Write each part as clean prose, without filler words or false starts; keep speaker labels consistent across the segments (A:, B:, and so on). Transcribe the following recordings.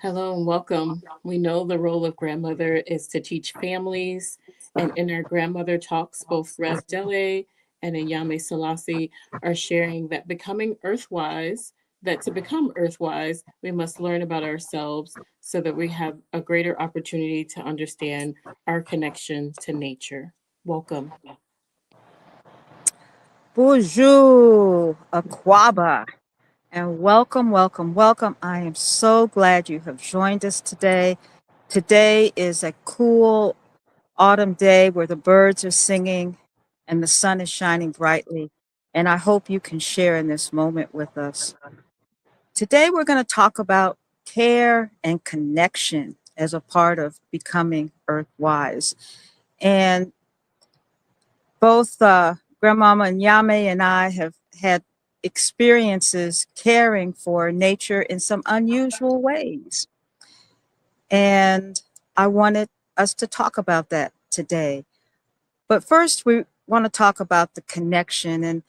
A: Hello and welcome. We know the role of grandmother is to teach families, and in our grandmother talks, both Rev Dele and Inyame Selassie are sharing that to become earthwise, we must learn about ourselves so that we have a greater opportunity to understand our connection to nature. Welcome.
B: Bonjour, Aquaba, and welcome, welcome, welcome. I am so glad you have joined us today. Today is a cool autumn day where the birds are singing and the sun is shining brightly, and I hope you can share in this moment with us. Today, we're going to talk about care and connection as a part of becoming Earthwise. And both Grandmama and Yame and I have had experiences caring for nature in some unusual ways. And I wanted us to talk about that today. But first, we want to talk about the connection.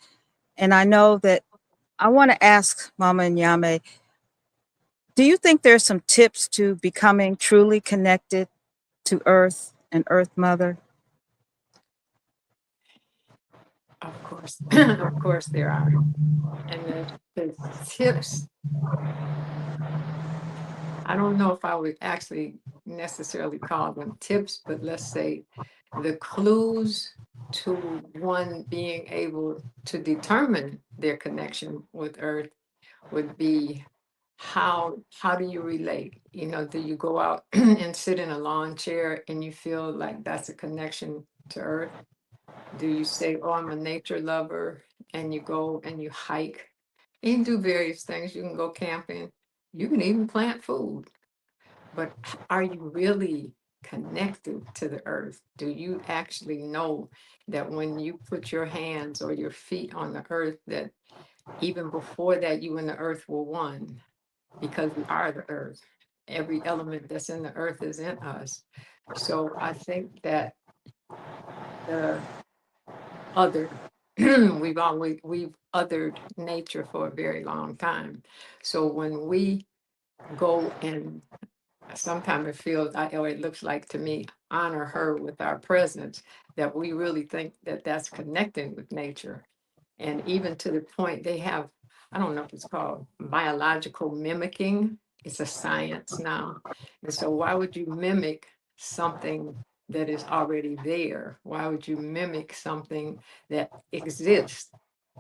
B: And I know that I want to ask Mama and Yame, do you think there's some tips to becoming truly connected to Earth and Earth Mother?
C: Of course, of course there are. And the tips, I don't know if I would actually necessarily call them tips, but let's say the clues to one being able to determine their connection with Earth would be how do you relate? Do you go out and sit in a lawn chair and you feel like that's a connection to Earth? Do you say, oh, I'm a nature lover, and you go and you hike? You can do various things. You can go camping. You can even plant food. But are you really connected to the earth? Do you actually know that when you put your hands or your feet on the earth, that even before that, you and the earth were one? Because we are the earth. Every element that's in the earth is in us. So I think that the other we've othered nature for a very long time. So when we go and sometimes it feels or it looks like to me honor her with our presence, that we really think that that's connecting with nature. And even to the point they have, I don't know if it's called biological mimicking. It's a science now. And so why would you mimic something that is already there? Why would you mimic something that exists?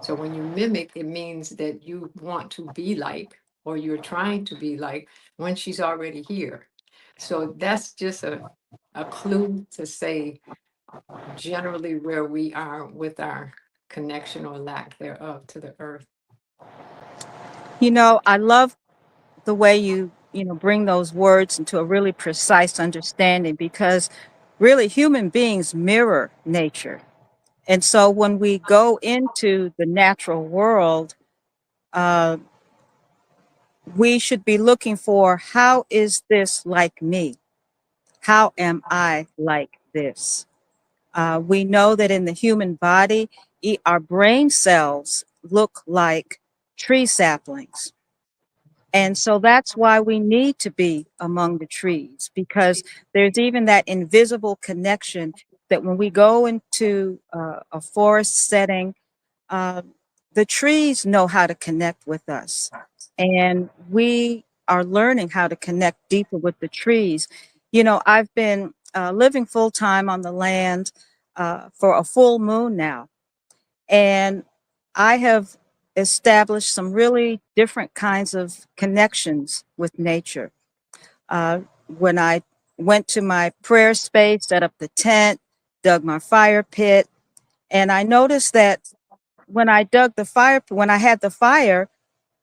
C: So when you mimic, it means that you want to be like, or you're trying to be like when she's already here. So that's just a clue to say generally where we are with our connection or lack thereof to the earth.
B: I love the way you bring those words into a really precise understanding because really human beings mirror nature. And so when we go into the natural world, uh, we should be looking for how is this like me? How am I like this? We know that in the human body, our brain cells look like tree saplings. And so that's why we need to be among the trees, because there's even that invisible connection that when we go into a forest setting, uh, the trees know how to connect with us. And we are learning how to connect deeper with the trees. I've been living full time on the land for a full moon now. And I have established some really different kinds of connections with nature. Uh, when I went to my prayer space, set up the tent, dug my fire pit, and I noticed that when I dug the fire, when I had the fire,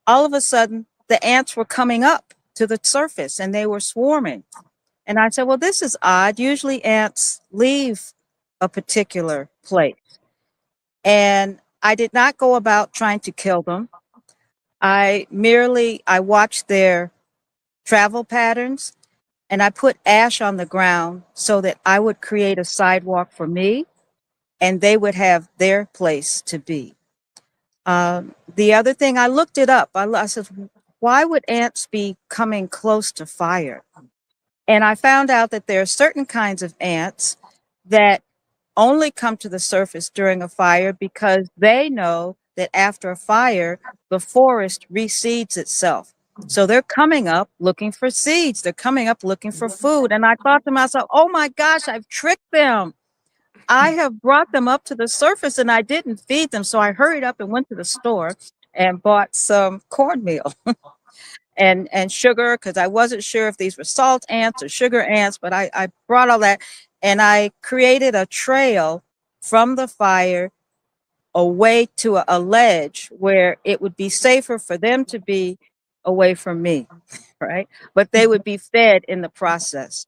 B: all of a sudden the ants were coming up to the surface and they were swarming. And I said, well, this is odd. Usually ants leave a particular place. And I did not go about trying to kill them. I watched their travel patterns and I put ash on the ground so that I would create a sidewalk for me and they would have their place to be. The other thing, I looked it up. I said, why would ants be coming close to fire? And I found out that there are certain kinds of ants that only come to the surface during a fire because they know that after a fire, the forest reseeds itself. So they're coming up looking for seeds. They're coming up looking for food. And I thought to myself, oh my gosh, I've tricked them. I have brought them up to the surface and I didn't feed them. So I hurried up and went to the store and bought some cornmeal and sugar because I wasn't sure if these were salt ants or sugar ants, but I brought all that and I created a trail from the fire away to a ledge where it would be safer for them to be away from me, right? But they would be fed in the process.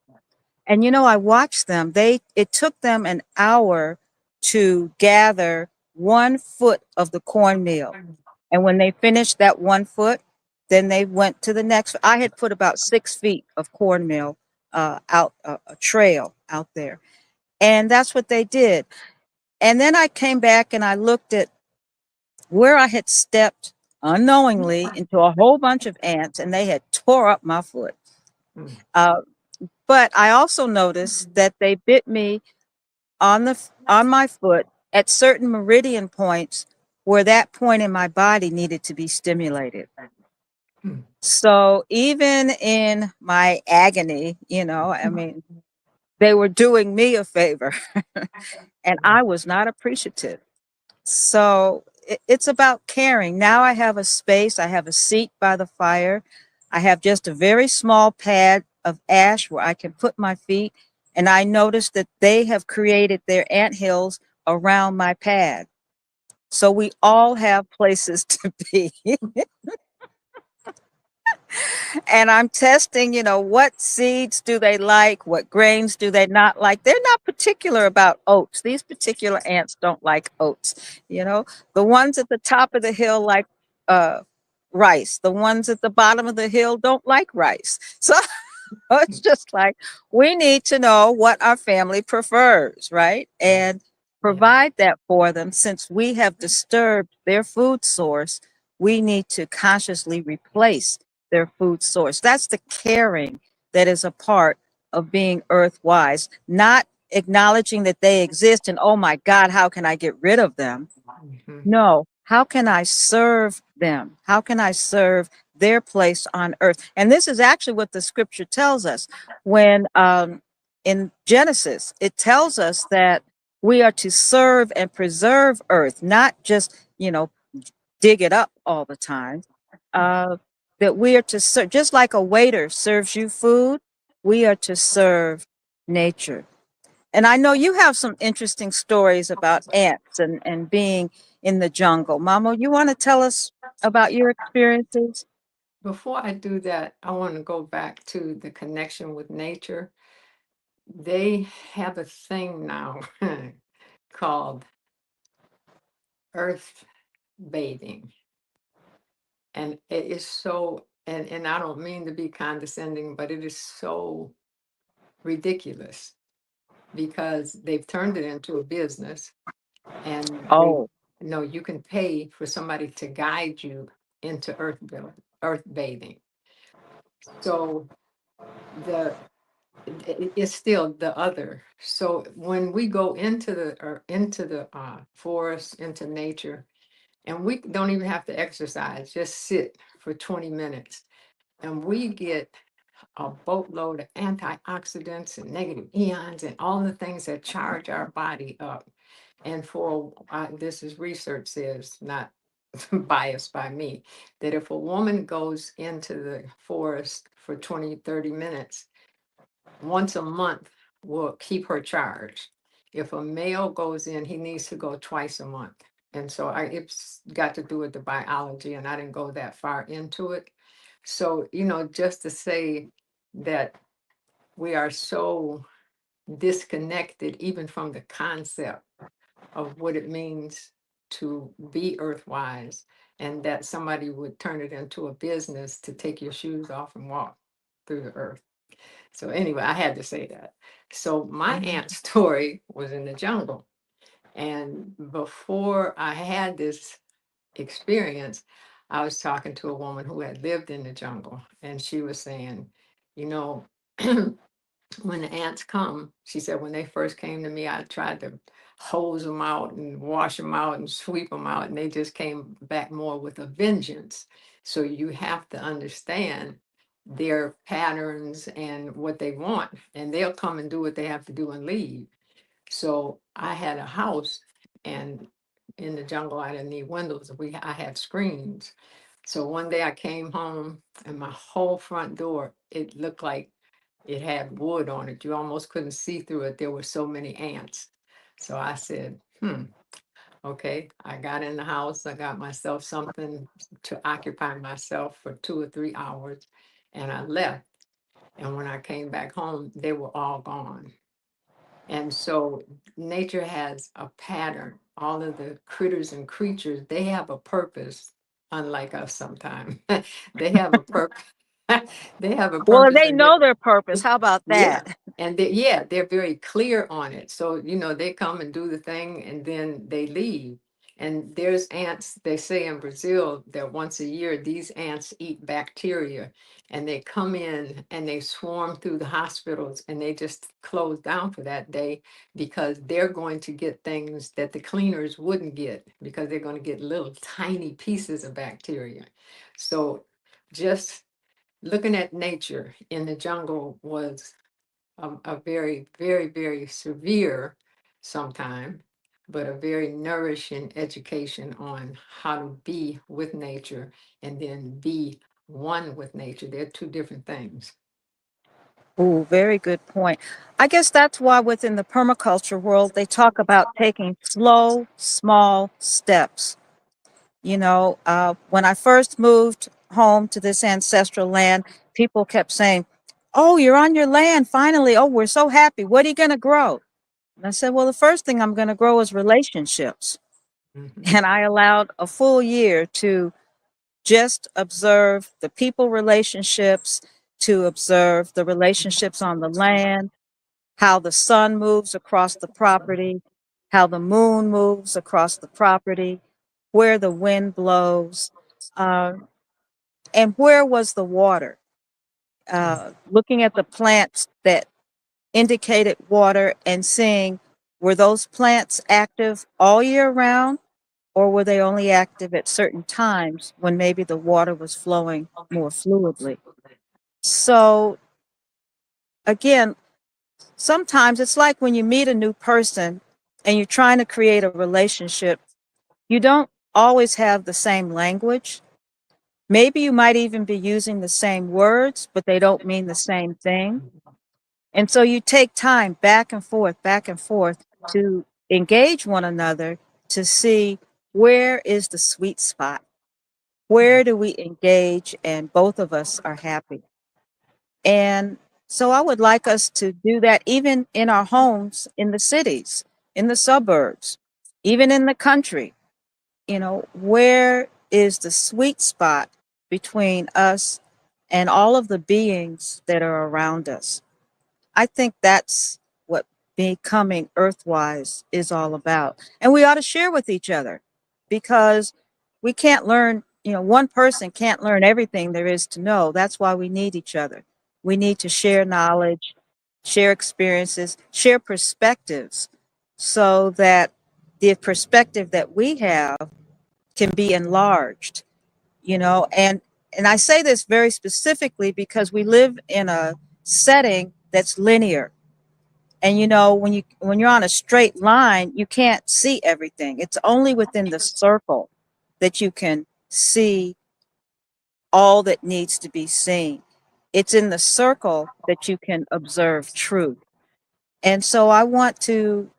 B: And you know, I watched them. It took them an hour to gather 1 foot of the cornmeal. And when they finished that 1 foot, then they went to the next. I had put about 6 feet of cornmeal out a trail out there. And that's what they did. And then I came back and I looked at where I had stepped unknowingly into a whole bunch of ants and they had tore up my foot. Uh, but I also noticed that they bit me on my foot at certain meridian points where that point in my body needed to be stimulated. So even in my agony, you know, I mean, they were doing me a favor and I was not appreciative. So it's about caring. Now I have a space, I have a seat by the fire. I have just a very small pad of ash where I can put my feet. And I noticed that they have created their anthills around my pad. So we all have places to be. And I'm testing, you know, what seeds do they like? What grains do they not like? They're not particular about oats. These particular ants don't like oats. You know, the ones at the top of the hill like rice. The ones at the bottom of the hill don't like rice. So it's just like we need to know what our family prefers, right? And provide that for them. Since we have disturbed their food source, we need to consciously replace their food source. That's the caring that is a part of being earthwise, not acknowledging that they exist and, oh my God, how can I get rid of them? No, how can I serve them? How can I serve their place on earth? And this is actually what the scripture tells us when in Genesis, it tells us that we are to serve and preserve earth, not just, you know, dig it up all the time. That we are to serve, just like a waiter serves you food, we are to serve nature. And I know you have some interesting stories about ants and being in the jungle. Mama, you want to tell us about your experiences?
C: Before I do that, I want to go back to the connection with nature. They have a thing now called earth bathing. And it is so, and I don't mean to be condescending, but it is so ridiculous because they've turned it into a business and they
B: Oh,
C: know you can pay for somebody to guide you into earth bathing. So the it's still the other. So when we go into the forest, into nature, and we don't even have to exercise, just sit for 20 minutes, and we get a boatload of antioxidants and negative ions and all the things that charge our body up. And for this is research says, not biased by me, that if a woman goes into the forest for 20, 30 minutes, once a month will keep her charged. If a male goes in, he needs to go twice a month. And so it's got to do with the biology, and I didn't go that far into it. So, you know, just to say that we are so disconnected even from the concept of what it means to be earthwise, and that somebody would turn it into a business to take your shoes off and walk through the earth. So anyway, I had to say that. So my aunt's story was in the jungle. And before I had this experience, I was talking to a woman who had lived in the jungle, and she was saying, you know, when the ants come, she said, when they first came to me, I tried to hose them out and wash them out and sweep them out, and they just came back more with a vengeance. So you have to understand their patterns and what they want, and they'll come and do what they have to do and leave. So I had a house, and in the jungle, I didn't need windows. I had screens. So one day I came home, and my whole front door, it looked like it had wood on it. You almost couldn't see through it. There were so many ants. So I said, okay. I got in the house. I got myself something to occupy myself for 2 or 3 hours, and I left. And when I came back home, they were all gone. And so nature has a pattern. All of the critters and creatures, they have a purpose, unlike us sometimes. They have a purpose. They have a
B: Well,
C: purpose,
B: they
C: and they,
B: know their purpose. How about
C: yeah.
B: that?
C: And they, yeah, they're very clear on it. So, they come and do the thing and then they leave. And there's ants, they say in Brazil that once a year, these ants eat bacteria, and they come in and they swarm through the hospitals, and they just close down for that day because they're going to get things that the cleaners wouldn't get, because they're going to get little tiny pieces of bacteria. So just looking at nature in the jungle was a very, very, very severe sometime, but a very nourishing education on how to be with nature and then be one with nature. They're two different things.
B: Ooh, very good point. I guess that's why within the permaculture world, they talk about taking slow, small steps. When I first moved home to this ancestral land, people kept saying, "Oh, you're on your land finally. Oh, we're so happy. What are you going to grow?" And I said, "Well, the first thing I'm going to grow is relationships."
C: Mhm.
B: And I allowed a full year to just observe the people relationships, to observe the relationships on the land, how the sun moves across the property, how the moon moves across the property, where the wind blows, uh, and where was the water. Looking at the plants that indicated water and seeing, were those plants active all year round, or were they only active at certain times when maybe the water was flowing more fluidly? So, again, sometimes it's like when you meet a new person and you're trying to create a relationship, you don't always have the same language. Maybe you might even be using the same words, but they don't mean the same thing. And so you take time back and forth to engage one another to see, where is the sweet spot? Where do we engage and both of us are happy? And so I would like us to do that even in our homes, in the cities, in the suburbs, even in the country. Where is the sweet spot between us and all of the beings that are around us? I think that's what becoming earthwise is all about. And we ought to share with each other, because we can't learn, one person can't learn everything there is to know. That's why we need each other. We need to share knowledge, share experiences, share perspectives, so that the perspective that we have can be enlarged, and I say this very specifically because we live in a setting that's linear. And when you're on a straight line, you can't see everything. It's only within the circle that you can see all that needs to be seen. It's in the circle that you can observe truth. And so I want to,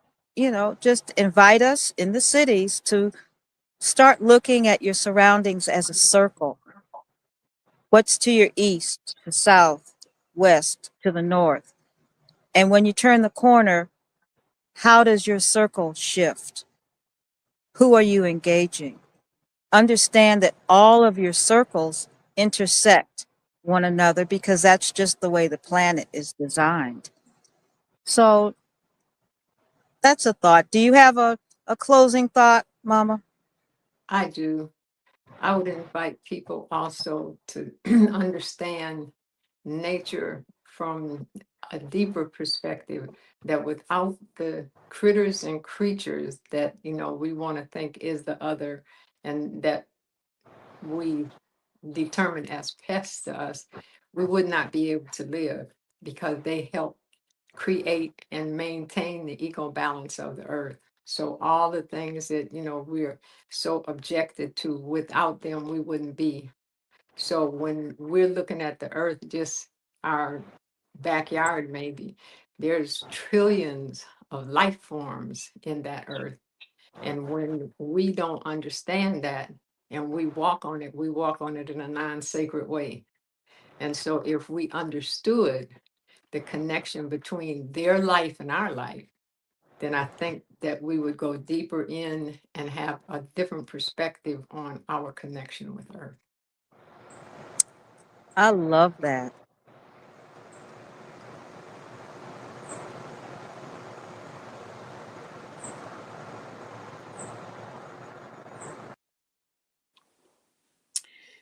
B: just invite us in the cities to start looking at your surroundings as a circle. What's to your east, to south, west, to the north? And when you turn the corner, how does your circle shift? Who are you engaging? Understand that all of your circles intersect one another, because that's just the way the planet is designed. So that's a thought. Do you have a closing thought, Mama?
C: I do. I would invite people also to understand nature from a deeper perspective, that without the critters and creatures that, you know, we want to think is the other, and that we determine as pests to us, we would not be able to live, because they help create and maintain the eco balance of the earth. So all the things that, you know, we're so objected to, without them, we wouldn't be. So when we're looking at the earth, just our backyard, maybe, there's trillions of life forms in that earth. And when we don't understand that and we walk on it in a non-sacred way. And so if we understood the connection between their life and our life, then I think that we would go deeper in and have a different perspective on our connection with Earth.
B: I love that.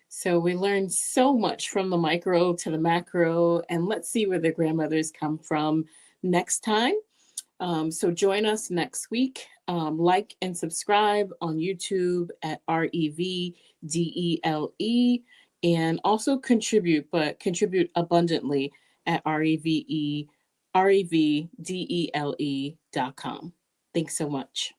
A: So we learned so much from the micro to the macro, and let's see where the grandmothers come from next time. So join us next week. Like and subscribe on YouTube at REVDELE, and also contribute, but contribute abundantly at REVDELE.com. Thanks so much.